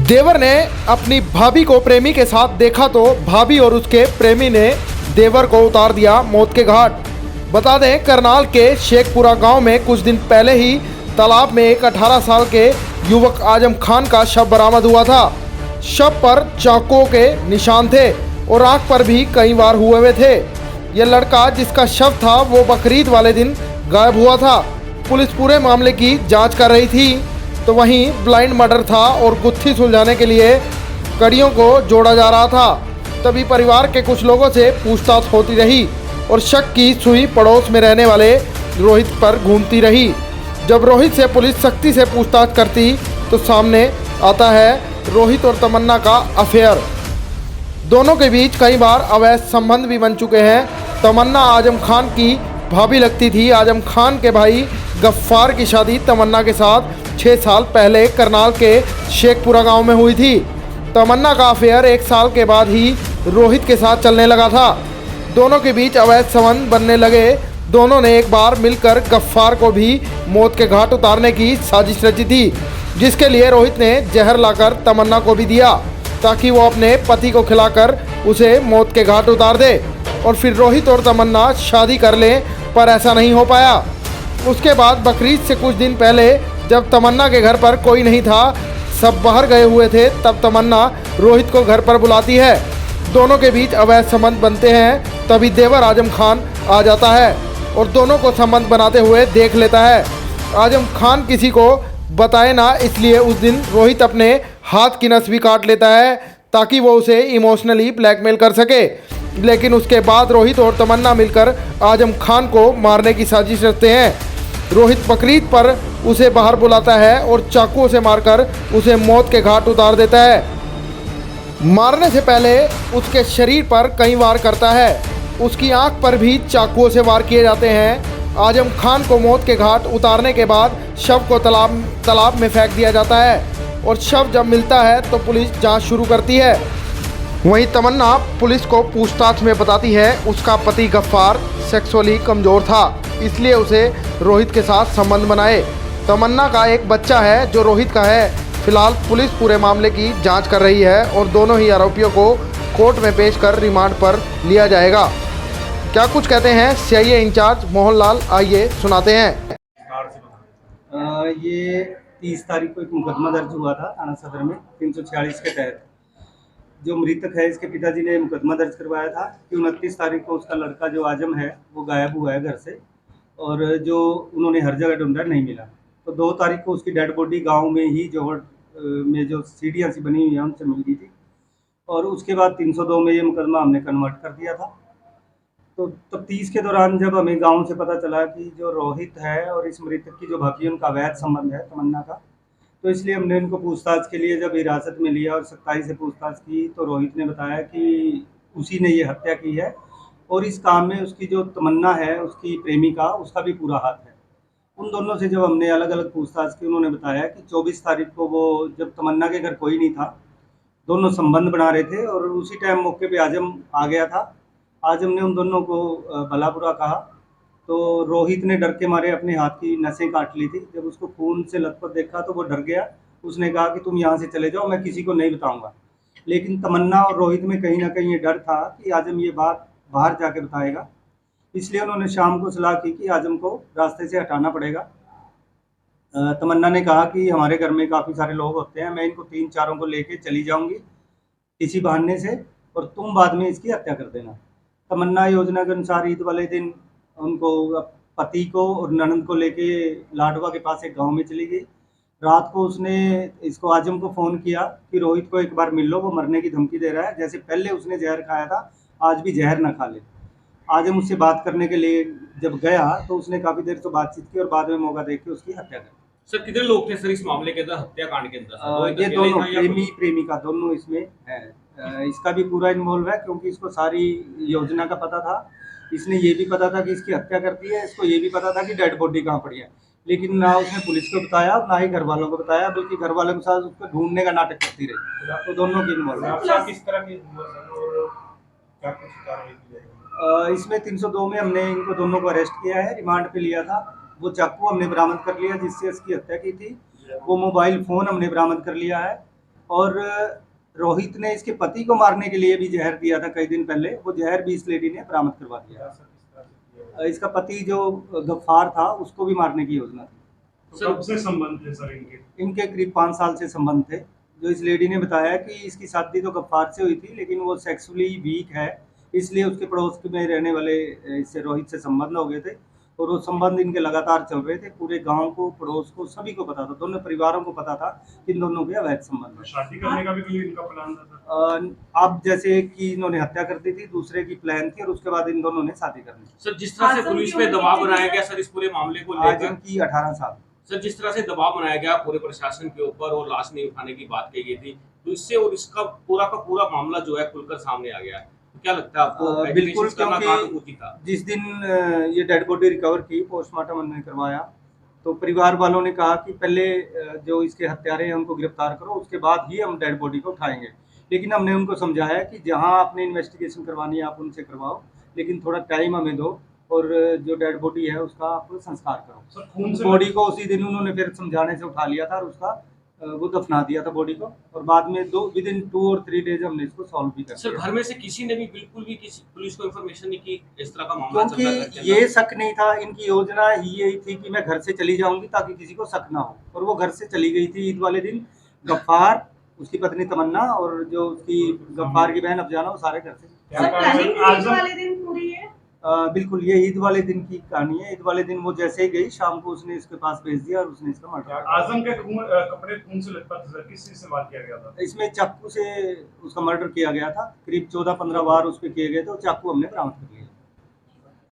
देवर ने अपनी भाभी को प्रेमी के साथ देखा तो भाभी और उसके प्रेमी ने देवर को उतार दिया मौत के घाट। बता दें, करनाल के शेखपुरा गांव में कुछ दिन पहले ही तालाब में एक 18 साल के युवक आजम खान का शव बरामद हुआ था। शव पर चाकुओं के निशान थे और आंख पर भी कई वार हुए थे। यह लड़का जिसका शव था वो बकरीद वाले दिन गायब हुआ था। पुलिस पूरे मामले की जांच कर रही थी, तो वहीं ब्लाइंड मर्डर था और गुत्थी सुलझाने के लिए कड़ियों को जोड़ा जा रहा था। तभी परिवार के कुछ लोगों से पूछताछ होती रही और शक की सुई पड़ोस में रहने वाले रोहित पर घूमती रही। जब रोहित से पुलिस सख्ती से पूछताछ करती तो सामने आता है रोहित और तमन्ना का अफेयर। दोनों के बीच कई बार अवैध संबंध भी बन चुके हैं। तमन्ना आजम खान की भाभी लगती थी। आजम खान के भाई गफ्फार की शादी तमन्ना के साथ 6 साल पहले करनाल के शेखपुरा गांव में हुई थी। तमन्ना का अफेयर 1 साल के बाद ही रोहित के साथ चलने लगा था। दोनों के बीच अवैध संबंध बनने लगे। दोनों ने एक बार मिलकर गफ्फार को भी मौत के घाट उतारने की साजिश रची थी, जिसके लिए रोहित ने जहर लाकर तमन्ना को भी दिया ताकि वो अपने पति को खिलाकर उसे मौत के घाट उतार दे और फिर रोहित और तमन्ना शादी कर लें, पर ऐसा नहीं हो पाया। उसके बाद बकरीद से कुछ दिन पहले जब तमन्ना के घर पर कोई नहीं था, सब बाहर गए हुए थे, तब तमन्ना रोहित को घर पर बुलाती है। दोनों के बीच अवैध संबंध बनते हैं। तभी देवर आजम खान आ जाता है और दोनों को संबंध बनाते हुए देख लेता है। आजम खान किसी को बताए ना, इसलिए उस दिन रोहित अपने हाथ की नस भी काट लेता है ताकि वो उसे इमोशनली ब्लैकमेल कर सके। लेकिन उसके बाद रोहित और तमन्ना मिलकर आजम खान को मारने की साजिश रचते हैं। रोहित बकरीद पर उसे बाहर बुलाता है और चाकुओं से मारकर उसे मौत के घाट उतार देता है। मारने से पहले उसके शरीर पर कई वार करता है। उसकी आंख पर भी चाकुओं से वार किए जाते हैं। आजम खान को मौत के घाट उतारने के बाद शव को तालाब में फेंक दिया जाता है और शव जब मिलता है तो पुलिस जांच शुरू करती है। वहीं तमन्ना पुलिस को पूछताछ में बताती है उसका पति गफ्फार सेक्सुअली कमज़ोर था, इसलिए उसे रोहित के साथ संबंध बनाए। तमन्ना का एक बच्चा है जो रोहित का है। फिलहाल पुलिस पूरे मामले की जांच कर रही है और दोनों ही आरोपियों को कोर्ट में पेश कर रिमांड पर लिया जाएगा। क्या कुछ कहते हैं सीआईए इंचार्ज मोहनलाल, आइए सुनाते हैं। ये 30 तारीख को एक मुकदमा दर्ज हुआ था थाना सदर में 346 के तहत। जो मृतक है इसके पिताजी ने मुकदमा दर्ज करवाया था कि 29 तारीख को उसका लड़का जो आजम है वो गायब हुआ है घर से, और जो उन्होंने हर जगह ढूंढा नहीं मिला। तो 2 तारीख को उसकी डेड बॉडी गांव में ही जोहड़ में जो सीढ़ियाँ सी बनी हुई हैं उनसे मिल गई थी, और उसके बाद 302 में ये मुकदमा हमने कन्वर्ट कर दिया था। तो तफ्तीश के दौरान जब हमें गांव से पता चला कि जो रोहित है और इस मृतक की जो भाभी उनका अवैध संबंध है तमन्ना का, तो इसलिए हमने इनको पूछताछ के लिए जब हिरासत में लिया और सख्ताई से पूछताछ की तो रोहित ने बताया कि उसी ने ये हत्या की है और इस काम में उसकी जो तमन्ना है उसकी प्रेमिका, उसका भी पूरा हाथ है। उन दोनों से जब हमने अलग अलग पूछताछ की, उन्होंने बताया कि 24 तारीख को वो जब तमन्ना के घर कोई नहीं था, दोनों संबंध बना रहे थे और उसी टाइम मौके पे आजम आ गया था। आजम ने उन दोनों को भला बुरा कहा, तो रोहित ने डर के मारे अपने हाथ की नसें काट ली थी। जब उसको खून से लथपथ देखा तो वो डर गया। उसने कहा कि तुम यहाँ से चले जाओ, मैं किसी को नहीं बताऊँगा। लेकिन तमन्ना और रोहित में कहीं ना कहीं ये डर था कि आजम ये बात बाहर जाके बताएगा, इसलिए उन्होंने शाम को सलाह की कि आजम को रास्ते से हटाना पड़ेगा। तमन्ना ने कहा कि हमारे घर में काफ़ी सारे लोग होते हैं, मैं इनको 3-4 को लेके चली जाऊंगी किसी बहाने से, और तुम बाद में इसकी हत्या कर देना। तमन्ना योजना के अनुसार ईद वाले दिन उनको पति को और ननंद को लेके लाडवा के पास एक गांव में चली गई। रात को उसने इसको आजम को फ़ोन किया कि रोहित को एक बार मिल लो, वो मरने की धमकी दे रहा है, जैसे पहले उसने जहर खाया था आज भी जहर ना खा ले। आजम उससे बात करने के लिए जब गया तो उसने काफ़ी देर तो बातचीत की और बाद में मौका देख के उसकी हत्या कर। सर कितने लोग थे सर इस मामले के अंदर, हत्याकांड के अंदर? ये दोनों प्रेमी प्रेमिका दोनों इसमें है। इसका भी पूरा इन्वॉल्व है क्योंकि इसको सारी योजना का पता था। इसने ये भी पता था कि इसकी हत्या करती है, इसको ये भी पता था कि डेड बॉडी कहाँ पड़ी है, लेकिन ना उसने पुलिस को बताया ना ही घर वालों को बताया, बल्कि घर वालों के साथ उसको ढूंढने का नाटक करती रही। तो दोनों की इन्वॉल्व है। किस तरह की इसमें 302 में हमने इनको दोनों को अरेस्ट किया है, रिमांड पे लिया था। वो चाकू हमने बरामद कर लिया जिससे इसकी हत्या की थी। वो मोबाइल फ़ोन हमने बरामद कर लिया है। और रोहित ने इसके पति को मारने के लिए भी जहर दिया था कई दिन पहले, वो जहर भी इस लेडी ने बरामद करवा दिया। इसका पति जो गफ्फार था उसको भी मारने की योजना थी। तो कब से संबंध थे सर इनके करीब 5 साल से संबंध थे। जो इस लेडी ने बताया कि इसकी शादी तो गफ्फार से हुई थी, लेकिन वो सेक्सुअली वीक है, इसलिए उसके पड़ोस में रहने वाले इससे रोहित से संबंध हो गए थे और वो संबंध इनके लगातार चल रहे थे। पूरे गांव को, पड़ोस को, सभी को पता था, दोनों परिवारों को पता था कि इन दोनों के अवैध संबंध है। शादी करने का भी कोई इनका प्लान था सर? अब जैसे कि इन्होंने हत्या कर दी थी, दूसरे की प्लान थी और उसके बाद इन दोनों ने शादी कर ली। सर जिस तरह से पुलिस पे दबाव बनाया गया सर इस पूरे मामले को आज लेकर, इनकी 18 साल। सर जिस तरह से दबाव बनाया गया पूरे प्रशासन के ऊपर और लाश नहीं उठाने की बात कही गई थी, तो इससे और इसका पूरा का पूरा मामला जो है खुलकर सामने आ गया है। तो क्या लगता है आपको? बिल्कुल, एजुकेशन करना कहाँ तक उचित था? जिस दिन ये डेड बॉडी रिकवर की, पोस्टमार्टम हमने करवाया, तो परिवार वालों ने कहा कि पहले जो इसके हत्यारे हैं उनको गिरफ्तार करो, उसके बाद ही हम डेड बॉडी को उठाएंगे। लेकिन हमने उनको समझाया कि जहां आपने इन्वेस्टिगेशन करवानी है आप उनसे करवाओ, लेकिन थोड़ा टाइम हमें दो और जो डेड बॉडी है उसका आप संस्कार करो। सर खून से बॉडी को उसी दिन उन्होंने फिर समझाने से उठा लिया था और उसका वो दफना दिया था बॉडी को, और बाद में विदिन 2 और 3 डेज हमने इसको सॉल्व भी कर सर दिया। घर में से किसी ने भी बिल्कुल भी किसी पुलिस को इन्फॉर्मेशन नहीं की इस तरह का मामला चल रहा है घर के क्योंकि अंदर? ये शक नहीं था, इनकी योजना ही यही थी कि मैं घर से चली जाऊंगी ताकि किसी को शक ना हो, और वो घर से चली गई थी ईद वाले दिन। गफ्फार, उसकी पत्नी तमन्ना और जो उसकी गफ्फार की बहन अफजाना, वो सारे घर से। क्या कहा प्लानिंग सर? ईद वाले दिन पूरी है। बिल्कुल, ये ईद वाले दिन की कहानी है। ईद वाले दिन वो जैसे ही गई, शाम को उसने इसके पास भेज दिया और उसने इसका मर्डर किया। आजम के कपड़े खून से लथपथ थे सर, किस चीज से वार किया गया था? इसमें चाकू से उसका मर्डर किया गया था, करीब 14-15 वार उस पर किए गए थे और चाकू हमने बरामद कर लिया।